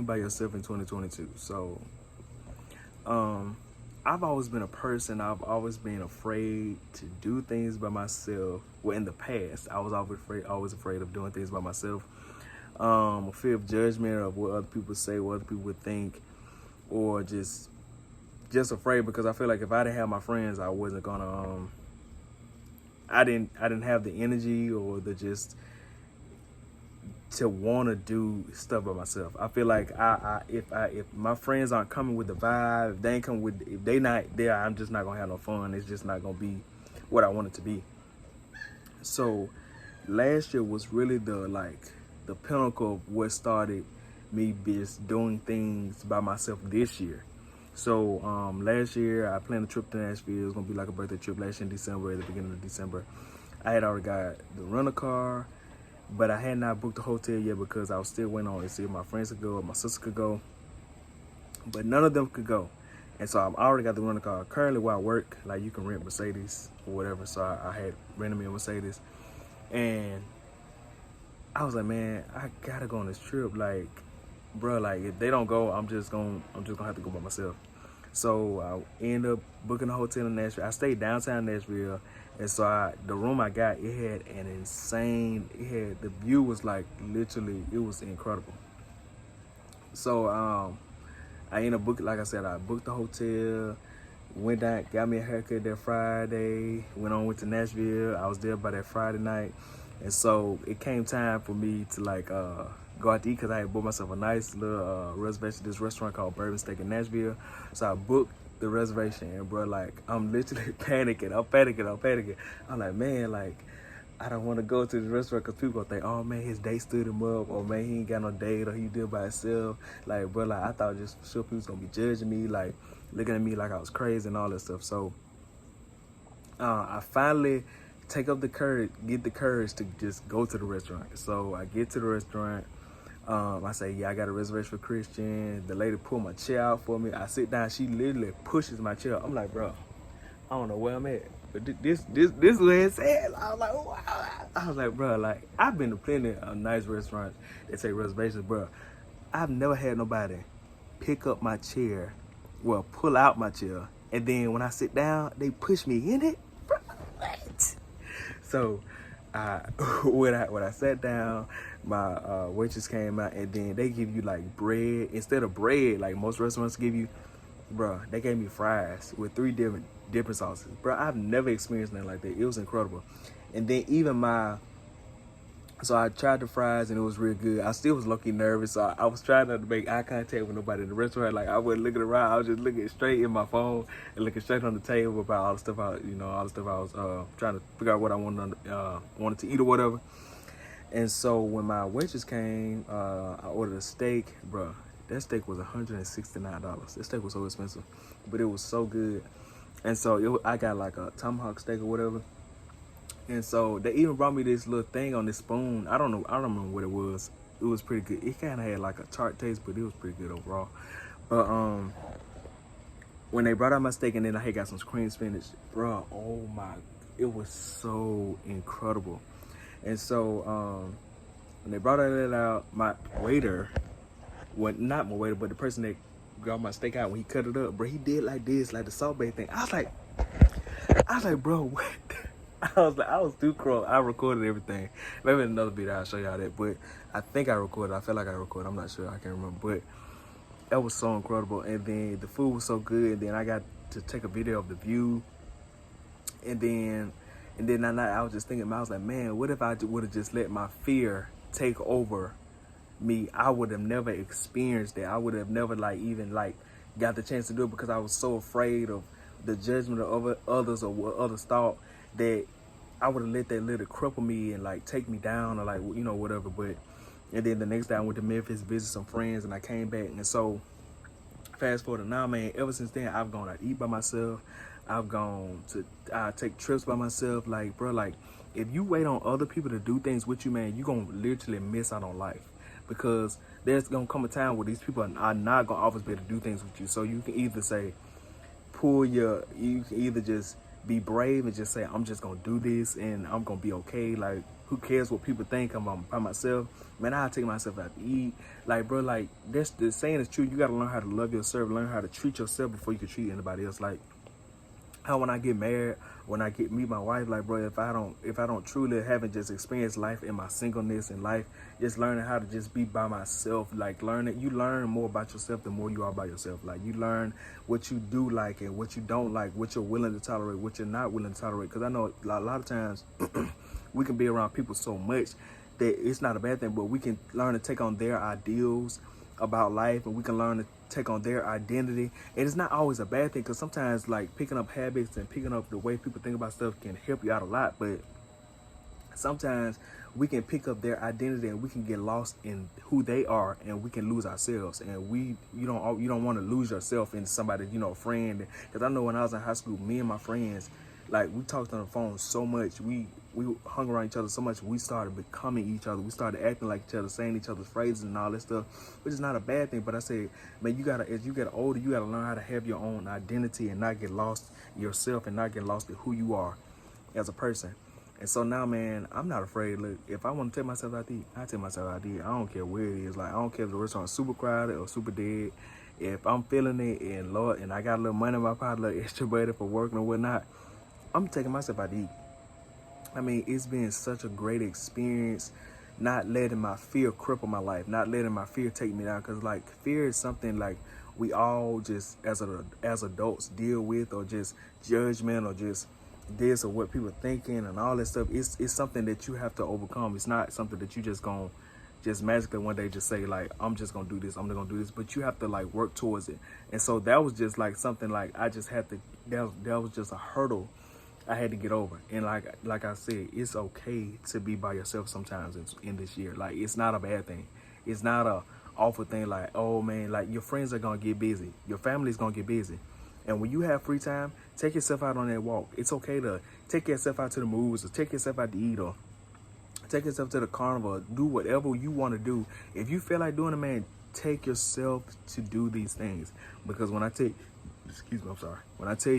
by yourself in 2022. So, um, I've always been a person. I've always been afraid to do things by myself. Well, in the past, I was always afraid of doing things by myself. A fear of judgment of what other people say, what other people would think, or just afraid because I feel like if I didn't have my friends, I wasn't gonna. I didn't have the energy or the just to want to do stuff by myself. I feel like if my friends aren't coming with the vibe, if they not there, I'm just not gonna have no fun. It's just not gonna be what I want it to be. So last year was really the pinnacle of what started me just doing things by myself this year. So last year I planned a trip to Nashville. It was gonna be like a birthday trip last year in December, at the beginning of December. I had already got the rental car, but I had not booked the hotel yet because I was still waiting on to see if my friends could go or my sister could go. But none of them could go. And so I already got the rental car. Currently where I work, like you can rent Mercedes or whatever. So I had rented me a Mercedes. And I was like, man, I gotta go on this trip. Like, bro, like if they don't go, I'm just gonna have to go by myself. So I ended up booking a hotel in Nashville. I stayed downtown Nashville, and so the room I got, it had an insane. The view was like literally, it was incredible. So I ended up booking, like I said, I booked the hotel, went down, got me a haircut that Friday, went to Nashville. I was there by that Friday night, and so it came time for me to go out to eat because I had booked myself a nice little reservation. This restaurant called Bourbon Steak in Nashville. So I booked the reservation, and bro, like I'm literally panicking. I'm like, man, like I don't want to go to this restaurant because people gonna think, oh man, his date stood him up, or man, he ain't got no date, or he did by himself. Like, bro, like I thought just for sure people was gonna be judging me, like looking at me like I was crazy and all that stuff. So I finally get the courage to just go to the restaurant. So I get to the restaurant. I say, yeah, I got a reservation for Christian. The lady pulled my chair out for me. I sit down. She literally pushes my chair. I'm like, bro, I don't know where I'm at. But this is what it said. I was like, wow. I was like, bro, like I've been to plenty of nice restaurants that take reservations, bro. I've never had nobody pick up my chair, well, pull out my chair, and then when I sit down, they push me in it. Bro, what? So when I sat down, my waitress came out, and then they give you like bread instead of bread like most restaurants give you. Bro, they gave me fries with 3 different sauces. Bro, I've never experienced nothing like that. It was incredible. And then so I tried the fries and it was real good. I still was low-key nervous, so I was trying not to make eye contact with nobody in the restaurant. Like I wasn't looking around. I was just looking straight in my phone and looking straight on the table about all the stuff I was trying to figure out what I wanted to eat or whatever. And so when my waitress came, I ordered a steak, bro. That steak was $169. That steak was so expensive, but it was so good. And so I got like a tomahawk steak or whatever. And so they even brought me this little thing on this spoon. I don't remember what it was. It was pretty good. It kind of had like a tart taste, but it was pretty good overall. But when they brought out my steak and then I had got some cream spinach, bro, oh my, it was so incredible. And so when they brought that out, my waiter, well, not my waiter, but the person that got my steak out when he cut it up, bro, he did like this, like the Salt Bae thing. I was like, bro, what? I was too crook. I recorded everything. Maybe in another video I'll show y'all that, but I think I recorded. I feel like I recorded. I'm not sure. I can't remember, but that was so incredible. And then the food was so good. And then I got to take a video of the view. And then that night I was just thinking, I was like, man, what if I would have just let my fear take over me? I would have never experienced that. I would have never even got the chance to do it because I was so afraid of the judgment of others or what others thought, that I would have let that little cripple me and take me down or whatever. But and then the next day I went to Memphis, visit some friends, and I came back. And so fast forward to now, man, ever since then I've gone out to eat by myself. I've gone to take trips by myself. Like, bro, if you wait on other people to do things with you, man, you're gonna literally miss out on life, because there's gonna come a time where these people are not gonna always be able to do things with you. So you can either you can either just be brave and just say, I'm just gonna do this and I'm gonna be okay. Like, who cares what people think I'm by myself. Man, I take myself out to eat. Like, bro, like, that's the saying is true. You gotta learn how to love yourself, learn how to treat yourself before you can treat anybody else. Like, how when I get married, when I meet my wife, like, bro, if I don't truly haven't just experienced life in my singleness and life, just learning how to just be by myself, like, you learn more about yourself the more you are by yourself. Like, you learn what you do like and what you don't like, what you're willing to tolerate, what you're not willing to tolerate. Because I know a lot of times we can be around people so much that it's not a bad thing, but we can learn to take on their ideals about life, and we can learn to take on their identity. And it's not always a bad thing, because sometimes, like, picking up habits and picking up the way people think about stuff can help you out a lot. But sometimes we can pick up their identity and we can get lost in who they are, and we can lose ourselves. And you don't want to lose yourself in somebody, a friend. Because I know when I was in high school, me and my friends, like, we talked on the phone so much. We hung around each other so much. We started becoming each other. We started acting like each other, saying each other's phrases and all that stuff, which is not a bad thing. But I say, man, as you get older, you gotta learn how to have your own identity and not get lost yourself and not get lost in who you are as a person. And so now, man, I'm not afraid. Look, if I want to take myself out to eat, I take myself out to eat. I don't care where it is. Like, I don't care if the restaurant's super crowded or super dead. If I'm feeling it and I got a little money in my pocket, a little extra money for working or whatnot, I'm taking myself out to eat. I mean, it's been such a great experience, not letting my fear cripple my life, not letting my fear take me down. Because, like, fear is something, like, we all just, as adults, deal with, or just judgment, or just this, or what people are thinking and all that stuff. It's something that you have to overcome. It's not something that you just gonna just magically one day just say, like, I'm just gonna do this, I'm gonna do this. But you have to, like, work towards it. And so that was just, like, something, like, I just had to, that was just a hurdle I had to get over. And like I said, it's okay to be by yourself sometimes in this year. Like, it's not a bad thing. It's not a awful thing. Like, oh man, like, your friends are gonna get busy, your family's gonna get busy, and when you have free time, take yourself out on that walk. It's okay to take yourself out to the movies, or take yourself out to eat, or take yourself to the carnival, do whatever you want to do. If you feel like doing it, man, take yourself to do these things. Because when I tell you,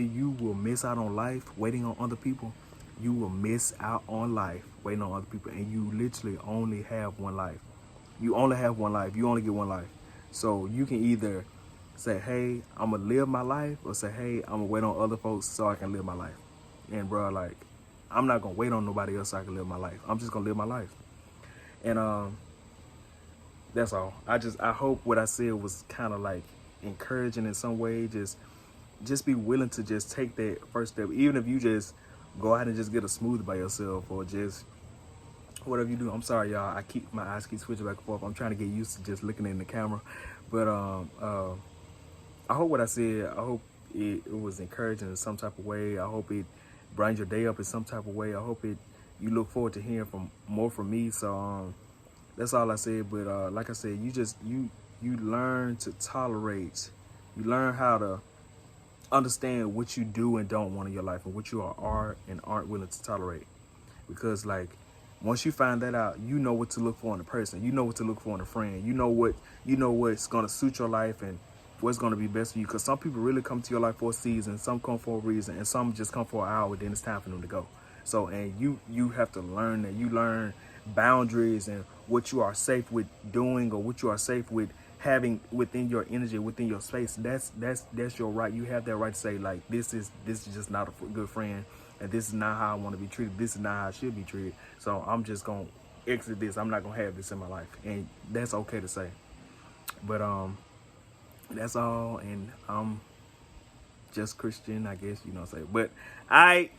you will miss out on life waiting on other people. You will miss out on life waiting on other people. And you literally only have one life. You only have one life. You only get one life. So you can either say, hey, I'm going to live my life, or say, hey, I'm going to wait on other folks so I can live my life. And, bro, like, I'm not going to wait on nobody else so I can live my life. I'm just going to live my life. And that's all. I hope what I said was kind of, like, encouraging in some way. Just be willing to just take that first step, even if you just go out and just get a smoothie by yourself, or just whatever you do. I'm sorry, y'all. My eyes keep switching back and forth. I'm trying to get used to just looking in the camera. But I hope what I said, I hope it was encouraging in some type of way. I hope it brightens your day up in some type of way. I hope you look forward to hearing more from me. So that's all I said. But like I said, you learn to tolerate. You learn how to understand what you do and don't want in your life, and what you are and aren't willing to tolerate. Because, like, once you find that out, you know what to look for in a person. You know what to look for in a friend. You know what's gonna suit your life and what's gonna be best for you. Because some people really come to your life for a season, some come for a reason, and some just come for an hour, then it's time for them to go. So, and you have to learn that. You learn boundaries and what you are safe with doing, or what you are safe with having within your energy, within your space. That's your right. You have that right to say, like, this is just not a good friend, and this is not how I want to be treated. This is not how I should be treated. So I'm just gonna exit this. I'm not gonna have this in my life, and that's okay to say. But that's all, and I'm just Christian, I guess, you know what I'm saying. But bye.